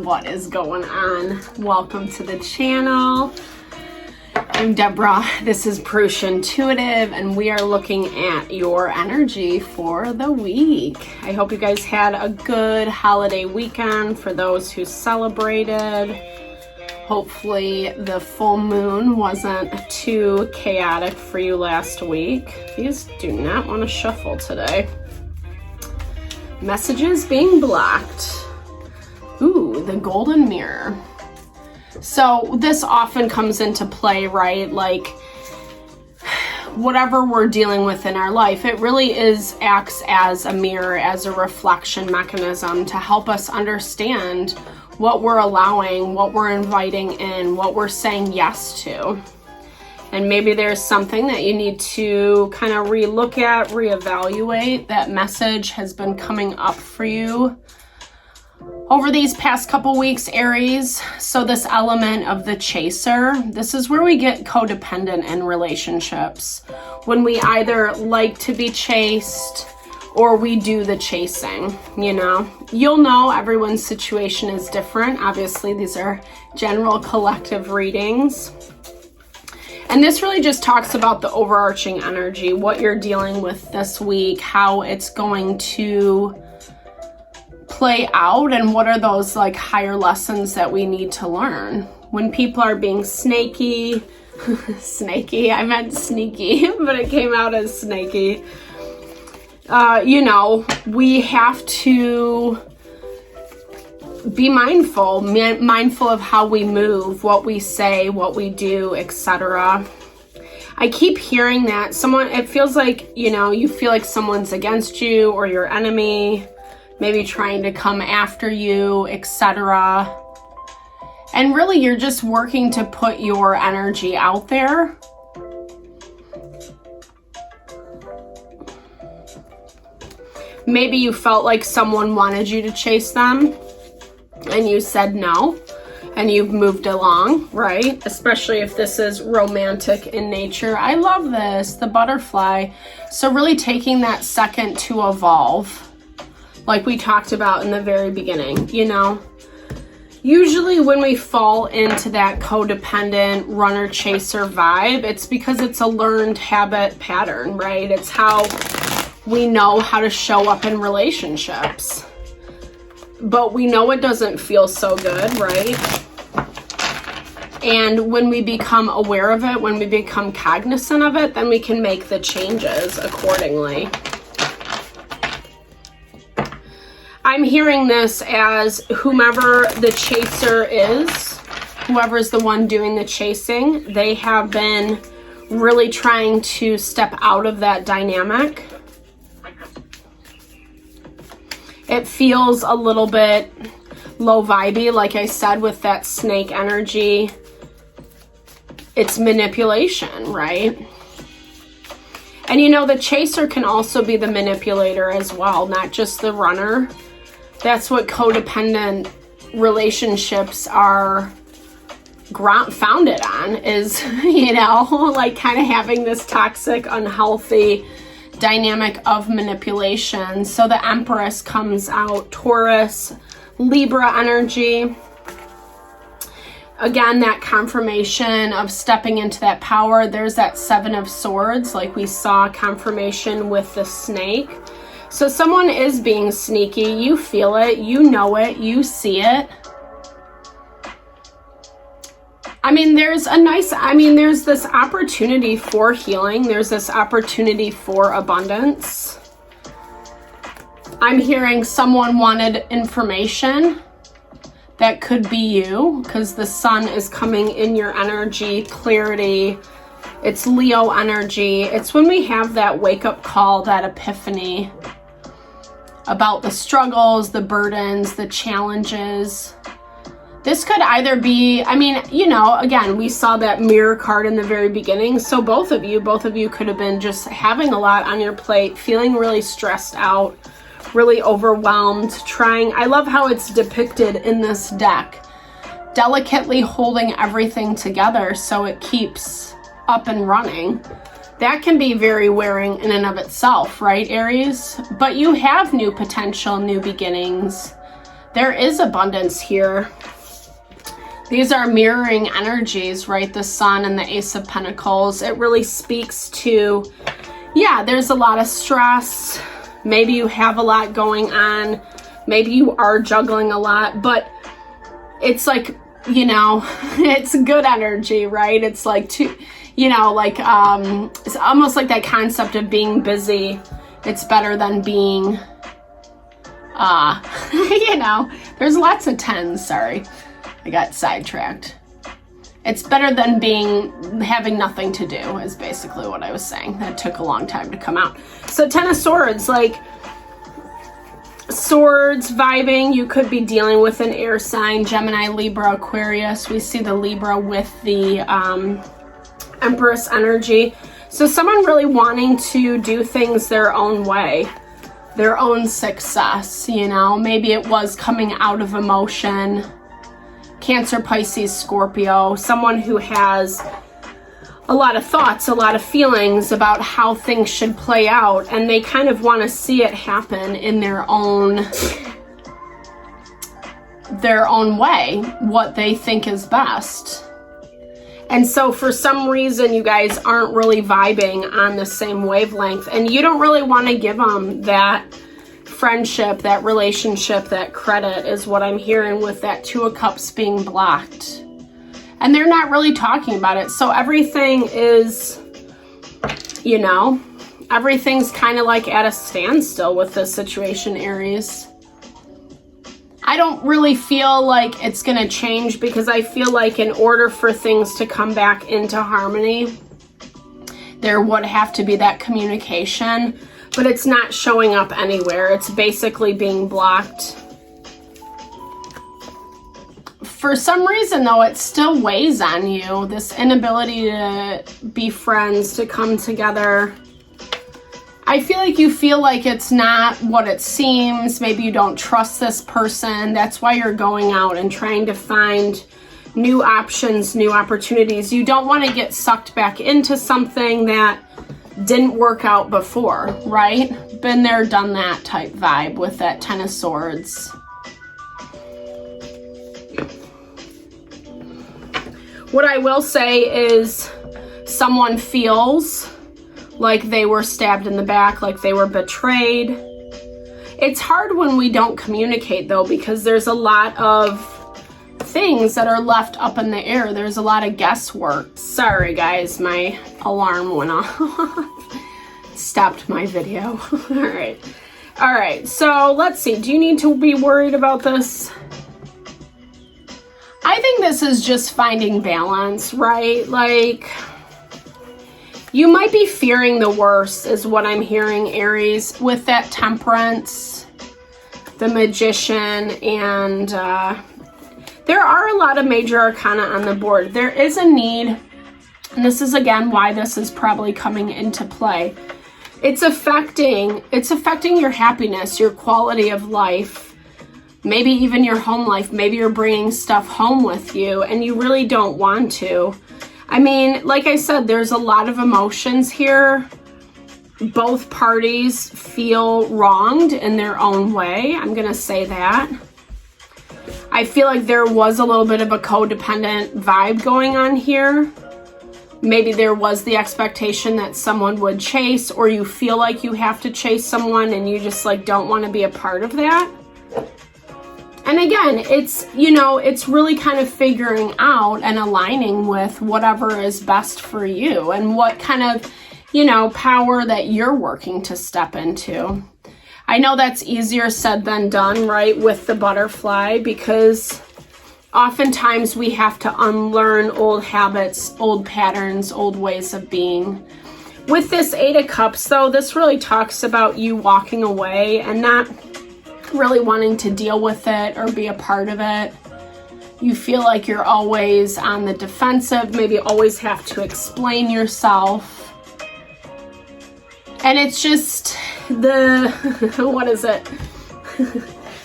What is going on? Welcome to the channel. I'm Deborah. This is Purusha Intuitive, and we are looking at your energy for the week. I hope you guys had a good holiday weekend for those who celebrated. Hopefully the full moon wasn't too chaotic for you last week. These do not want to shuffle today. Messages being blocked. Ooh, the golden mirror. So this often comes into play, right? Like whatever we're dealing with in our life, it really acts as a mirror, as a reflection mechanism to help us understand what we're allowing, what we're inviting in, what we're saying yes to. And maybe there's something that you need to kind of relook at, reevaluate. That message has been coming up for you over these past couple weeks, Aries. So this element of the chaser, this is where we get codependent in relationships. When we either like to be chased or we do the chasing, you know. You'll know everyone's situation is different. Obviously, these are general collective readings. And this really just talks about the overarching energy, what you're dealing with this week, how it's going to play out, and what are those like higher lessons that we need to learn. When people are being snaky, I meant sneaky, but it came out as snaky. You know, we have to be mindful of how we move, what we say, what we do, etc. I keep hearing that it feels like, you know, you feel like someone's against you or your enemy, maybe trying to come after you, etc. And really you're just working to put your energy out there. Maybe you felt like someone wanted you to chase them and you said no, and you've moved along, right? Especially if this is romantic in nature. I love this, the butterfly. So really taking that second to evolve, like we talked about in the very beginning, you know? Usually when we fall into that codependent runner-chaser vibe, it's because it's a learned habit pattern, right? It's how we know how to show up in relationships. But we know it doesn't feel so good, right? And when we become aware of it, when we become cognizant of it, then we can make the changes accordingly. I'm hearing this as whomever the chaser is, whoever's the one doing the chasing, they have been really trying to step out of that dynamic. It feels a little bit low vibey, like I said, with that snake energy. It's manipulation, right? And you know, the chaser can also be the manipulator as well, not just the runner. That's what codependent relationships are founded on, is, you know, like kind of having this toxic, unhealthy dynamic of manipulation. So the Empress comes out, Taurus, Libra energy. Again, that confirmation of stepping into that power. There's that Seven of Swords, like we saw confirmation with the snake. So someone is being sneaky. You feel it, you know it, you see it. I mean, there's this opportunity for healing. There's this opportunity for abundance. I'm hearing someone wanted information. That could be you, because the sun is coming in your energy, clarity. It's Leo energy. It's when we have that wake-up call, that epiphany about the struggles, the burdens, the challenges. This could either be, I mean, you know, again, we saw that mirror card in the very beginning. So both of you could have been just having a lot on your plate, feeling really stressed out, really overwhelmed, trying. I love how it's depicted in this deck, delicately holding everything together so it keeps up and running. That can be very wearing in and of itself, right, Aries? But you have new potential, new beginnings. There is abundance here. These are mirroring energies, right? The Sun and the Ace of Pentacles. It really speaks to, yeah, there's a lot of stress. Maybe you have a lot going on. Maybe you are juggling a lot, but it's like, you know, it's good energy, right? It's like, you know, like, it's almost like that concept of being busy. It's better than being, you know, there's lots of tens, sorry. I got sidetracked. It's better than having nothing to do is basically what I was saying. That took a long time to come out. So Ten of Swords, like swords, vibing. You could be dealing with an air sign, Gemini, Libra, Aquarius. We see the Libra with the Empress energy. So someone really wanting to do things their own way, their own success, you know. Maybe it was coming out of emotion. Cancer, Pisces, Scorpio, someone who has a lot of thoughts, a lot of feelings about how things should play out, and they kind of want to see it happen in their own way, what they think is best. And so for some reason, you guys aren't really vibing on the same wavelength, and you don't really want to give them that friendship, that relationship, that credit is what I'm hearing with that Two of Cups being blocked. And they're not really talking about it. So everything is, you know, everything's kind of like at a standstill with this situation, Aries. I don't really feel like it's going to change, because I feel like in order for things to come back into harmony, there would have to be that communication. But it's not showing up anywhere. It's basically being blocked. For some reason, though, it still weighs on you. This inability to be friends, to come together. I feel like it's not what it seems. Maybe you don't trust this person. That's why you're going out and trying to find new options, new opportunities. You don't want to get sucked back into something that didn't work out before, right? Been there, done that type vibe with that Ten of Swords. What I will say is someone feels like they were stabbed in the back, like they were betrayed. It's hard when we don't communicate, though, because there's a lot of things that are left up in the air. There's a lot of guesswork. Sorry guys, my alarm went off. Stopped my video. All right, so let's see. Do you need to be worried about this? I think this is just finding balance, right? Like, you might be fearing the worst is what I'm hearing, Aries, with that Temperance, the Magician, and there are a lot of major arcana on the board. There is a need, and this is again why this is probably coming into play. It's affecting your happiness, your quality of life, maybe even your home life. Maybe you're bringing stuff home with you and you really don't want to. I mean, like I said, there's a lot of emotions here. Both parties feel wronged in their own way. I'm going to say that. I feel like there was a little bit of a codependent vibe going on here. Maybe there was the expectation that someone would chase, or you feel like you have to chase someone and you just like don't want to be a part of that. And again, it's, you know, it's really kind of figuring out and aligning with whatever is best for you and what kind of, you know, power that you're working to step into. I know that's easier said than done, right, with the butterfly, because oftentimes we have to unlearn old habits, old patterns, old ways of being. With this Eight of Cups, though, this really talks about you walking away and not really wanting to deal with it or be a part of it. You feel like you're always on the defensive, maybe always have to explain yourself. And it's just the, what is it?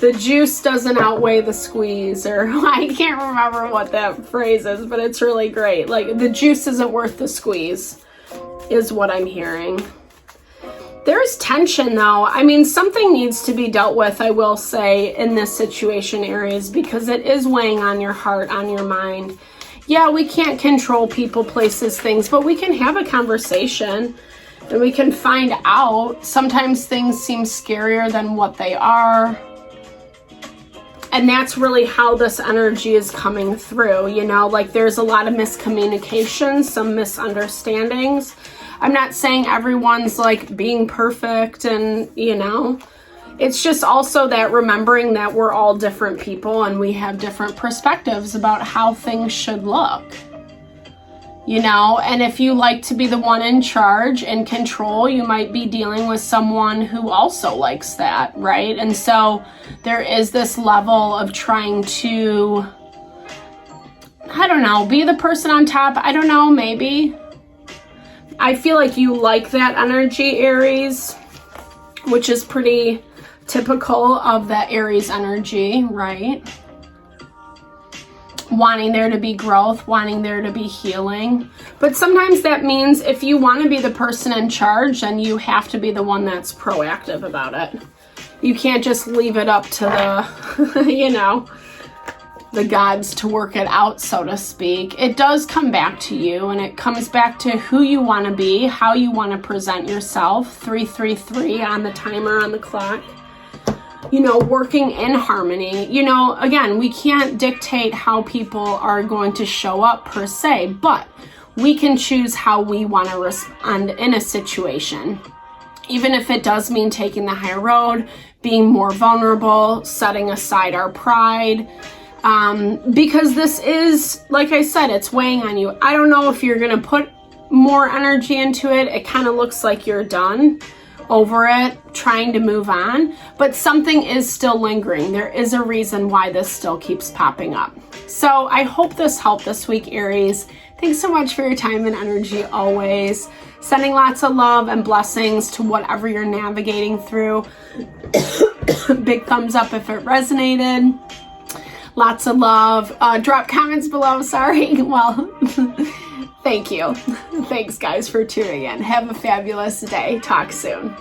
The juice doesn't outweigh the squeeze, or I can't remember what that phrase is, but it's really great. Like, the juice isn't worth the squeeze, is what I'm hearing. There's tension though. I mean, something needs to be dealt with, I will say, in this situation, Aries, because it is weighing on your heart, on your mind. Yeah, we can't control people, places, things, but we can have a conversation and we can find out. Sometimes things seem scarier than what they are. And that's really how this energy is coming through, you know, like there's a lot of miscommunication, some misunderstandings. I'm not saying everyone's like being perfect and, you know, it's just also that remembering that we're all different people and we have different perspectives about how things should look, you know, and if you like to be the one in charge and control, you might be dealing with someone who also likes that, right? And so there is this level of trying to, I don't know, be the person on top. I don't know, maybe. I feel like you like that energy, Aries, which is pretty typical of that Aries energy, right? Wanting there to be growth, wanting there to be healing. But sometimes that means if you want to be the person in charge, then you have to be the one that's proactive about it. You can't just leave it up to the, you know, the gods to work it out, so to speak. It does come back to you, and it comes back to who you want to be, how you want to present yourself. 333 on the timer on the clock. You know, working in harmony. You know, again, we can't dictate how people are going to show up per se, but we can choose how we want to respond in a situation. Even if it does mean taking the higher road, being more vulnerable, setting aside our pride. Because this is, like I said, it's weighing on you. I don't know if you're going to put more energy into it. It kind of looks like you're done over it, trying to move on, but something is still lingering. There is a reason why this still keeps popping up. So I hope this helped this week, Aries. Thanks so much for your time and energy always. Sending lots of love and blessings to whatever you're navigating through. Big thumbs up if it resonated. Lots of love. Drop comments below. Sorry. Well, thank you. Thanks, guys, for tuning in. Have a fabulous day. Talk soon.